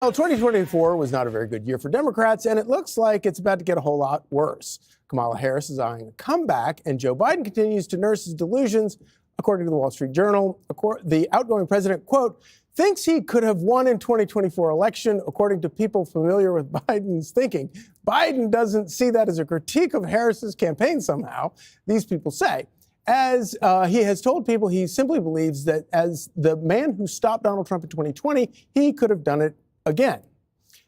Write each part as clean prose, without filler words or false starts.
Well, 2024 was not a very good year for Democrats, and it looks like it's about to get a whole lot worse. Kamala Harris is eyeing a comeback, and Joe Biden continues to nurse his delusions. According to the Wall Street Journal, the outgoing president, quote, thinks he could have won in 2024 election, according to people familiar with Biden's thinking. Biden doesn't see that as a critique of Harris's campaign somehow, these people say. As he has told people, he simply believes that as the man who stopped Donald Trump in 2020, he could have done it again.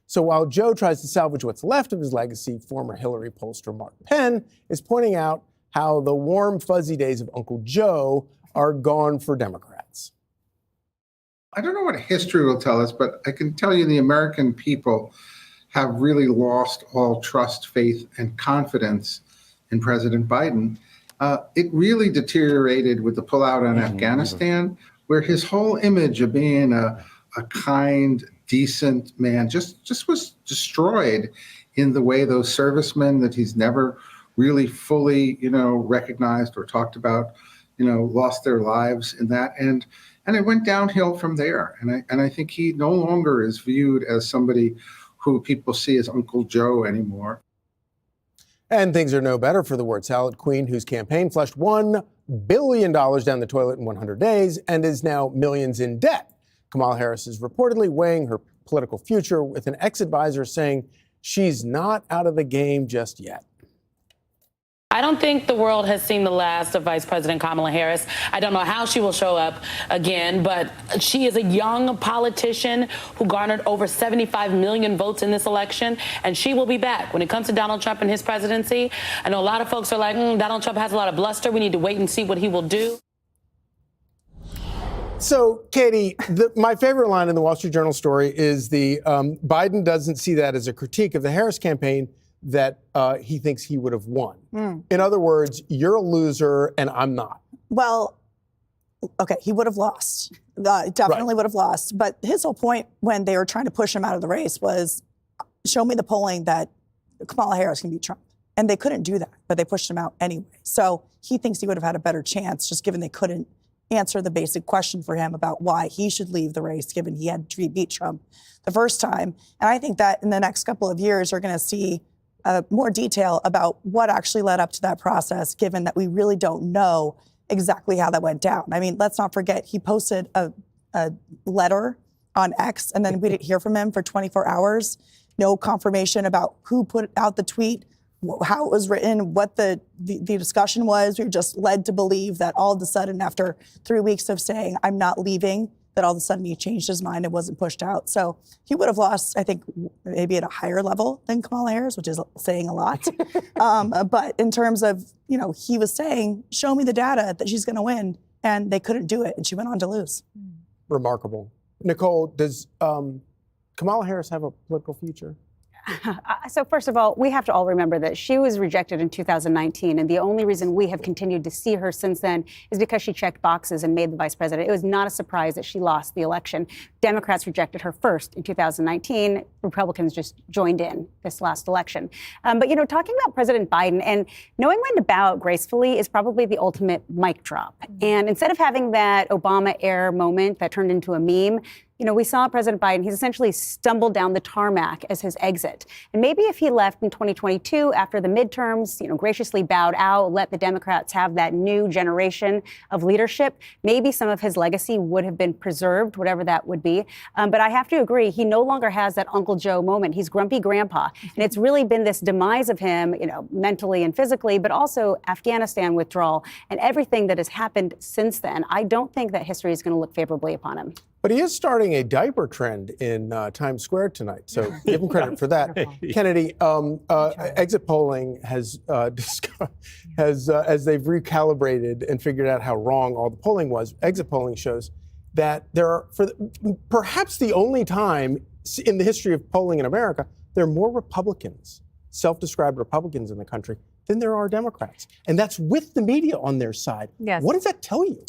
So while Joe tries to salvage what's left of his legacy, former Hillary pollster Mark Penn is pointing out how the warm, fuzzy days of Uncle Joe are gone for Democrats. I don't know what history will tell us, but I can tell you the American people have really lost all trust, faith, and confidence in President Biden. It really deteriorated with the pullout on Afghanistan, where his whole image of being a kind, decent man just was destroyed in the way those servicemen that he's never really fully, recognized or talked about, lost their lives in that. And it went downhill from there. And I think he no longer is viewed as somebody who people see as Uncle Joe anymore. And things are no better for the word salad queen, whose campaign flushed $1 billion down the toilet in 100 days and is now millions in debt. Kamala Harris is reportedly weighing her political future, with an ex-advisor saying she's not out of the game just yet. I don't think the world has seen the last of Vice President Kamala Harris. I don't know how she will show up again, but she is a young politician who garnered over 75 million votes in this election, and she will be back. When it comes to Donald Trump and his presidency, I know a lot of folks are like, Donald Trump has a lot of bluster. We need to wait and see what he will do. So, Katie, my favorite line in the Wall Street Journal story is Biden doesn't see that as a critique of the Harris campaign, that he thinks he would have won. In other words, you're a loser and I'm not. Well, okay, he would have lost. Definitely would have lost. But his whole point when they were trying to push him out of the race was, show me the polling that Kamala Harris can beat Trump. And they couldn't do that, but they pushed him out anyway. So he thinks he would have had a better chance, just given they couldn't answer the basic question for him about why he should leave the race, given he had to beat Trump the first time. And I think that in the next couple of years, you're going to see more detail about what actually led up to that process, given that we really don't know exactly how that went down. I mean, let's not forget, he posted a letter on X, and then we didn't hear from him for 24 hours. No confirmation about who put out the tweet, how it was written, what the discussion was. We were just led to believe that all of a sudden, after 3 weeks of saying, I'm not leaving, that all of a sudden he changed his mind and wasn't pushed out. So he would have lost, I think, maybe at a higher level than Kamala Harris, which is saying a lot. But in terms of, he was saying, show me the data that she's going to win. And they couldn't do it. And she went on to lose. Remarkable. Nicole, does Kamala Harris have a political future? So first of all, we have to all remember that she was rejected in 2019. And the only reason we have continued to see her since then is because she checked boxes and made the vice president. It was not a surprise that she lost the election. Democrats rejected her first in 2019. Republicans just joined in this last election. But, talking about President Biden and knowing when to bow out gracefully is probably the ultimate mic drop. And instead of having that Obama era moment that turned into a meme, we saw President Biden, he's essentially stumbled down the tarmac as his exit. And maybe if he left in 2022 after the midterms, graciously bowed out, let the Democrats have that new generation of leadership, maybe some of his legacy would have been preserved, whatever that would be. But I have to agree, he no longer has that Uncle Joe moment. He's grumpy grandpa. And it's really been this demise of him, mentally and physically, but also Afghanistan withdrawal and everything that has happened since then. I don't think that history is going to look favorably upon him. But he is starting a diaper trend in Times Square tonight, so give him credit for that. Kennedy, exit polling has as they've recalibrated and figured out how wrong all the polling was, exit polling shows that there are, perhaps the only time in the history of polling in America, there are more Republicans, self-described Republicans in the country, than there are Democrats. And that's with the media on their side. Yes. What does that tell you?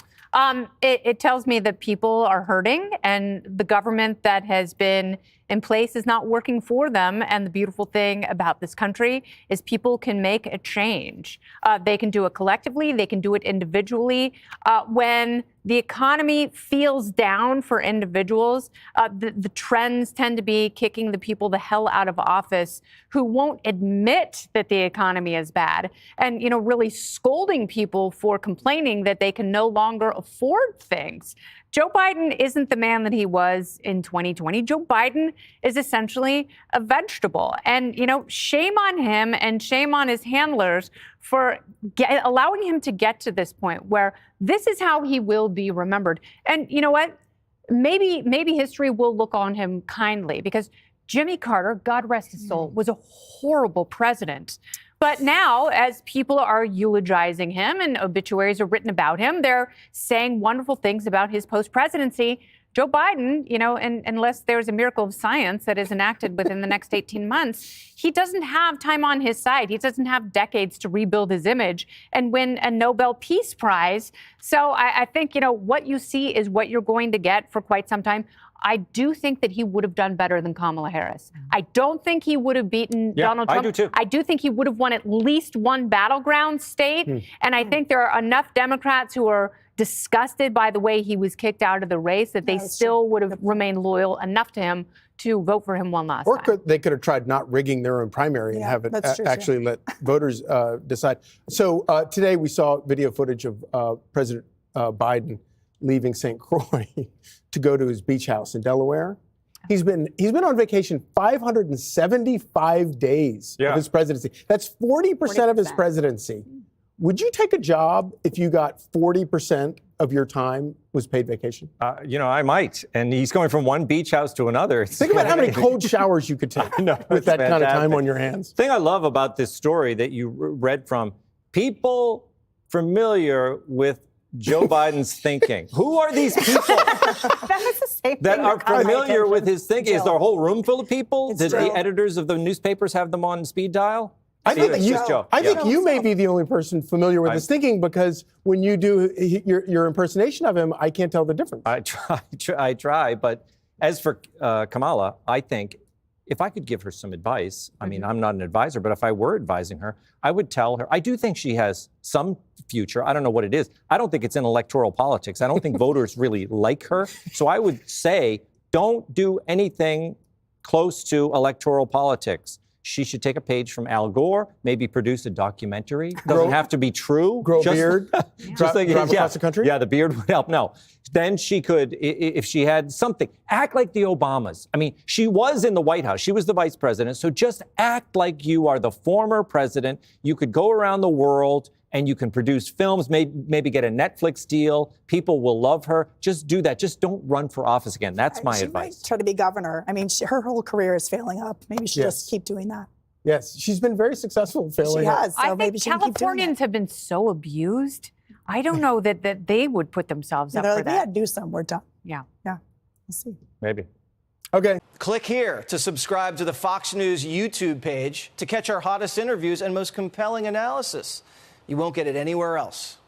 It tells me that people are hurting, and the government that has been in place is not working for them. And the beautiful thing about this country is people can make a change. They can do it collectively. They can do it individually. When the economy feels down for individuals, the trends tend to be kicking the people the hell out of office who won't admit that the economy is bad, and, you know, really scolding people for complaining that they can no longer afford things. Joe Biden isn't the man that he was in 2020. Joe Biden is essentially a vegetable. And, you know, shame on him and shame on his handlers for allowing him to get to this point where this is how he will be remembered. And you know what? Maybe history will look on him kindly, because Jimmy Carter, God rest his soul, was a horrible president. But now, as people are eulogizing him and obituaries are written about him, they're saying wonderful things about his post-presidency. Joe Biden, you know, and unless there's a miracle of science that is enacted within the next 18 months, he doesn't have time on his side. He doesn't have decades to rebuild his image and win a Nobel Peace Prize. So I think, you know, what you see is what you're going to get for quite some time. I do think that he would have done better than Kamala Harris. I don't think he would have beaten Donald Trump. I do too. I do think he would have won at least one battleground state. And I think there are enough Democrats who are disgusted by the way he was kicked out of the race that they still would have remained loyal enough to him to vote for him one last time. Or they could have tried not rigging their own primary and have it actually let voters decide. So today we saw video footage of President Biden leaving St. Croix to go to his beach house in Delaware. He's been on vacation 575 days of his presidency. That's 40% of his presidency. Would you take a job if you got 40% of your time was paid vacation? You know, I might. And he's going from one beach house to another. Think about how many cold showers you could take with that kind of time on your hands. The thing I love about this story that you read from, people familiar with Joe Biden's thinking. Who are these people that are familiar with his thinking? Is there a whole room full of people? Did the editors of the newspapers have them on speed dial? I think you may be the only person familiar with his thinking, because when you do your impersonation of him, I can't tell the difference. I try. But as for Kamala, I think if I could give her some advice, I mean, I'm not an advisor, but if I were advising her, I would tell her, I do think she has some future. I don't know what it is. I don't think it's in electoral politics. I don't think voters really like her. So I would say, don't do anything close to electoral politics. She should take a page from Al Gore, maybe produce a documentary. Doesn't have to be true. Grow a beard, drive across the country? Yeah, the beard would help. No. Then she could, if she had something, act like the Obamas. I mean, she was in the White House. She was the vice president. So just act like you are the former president. You could go around the world and you can produce films, maybe get a Netflix deal. People will love her. Just do that. Just don't run for office again. That's my advice. Might try to be governor. I mean, her whole career is failing up. Maybe she just keep doing that. Yes, she's been very successful failing. She has. So I think Californians have been so abused. I don't know that they would put themselves up for that. Yeah, do some. We're done. Yeah. We'll see. Maybe. Okay. Click here to subscribe to the Fox News YouTube page to catch our hottest interviews and most compelling analysis. You won't get it anywhere else.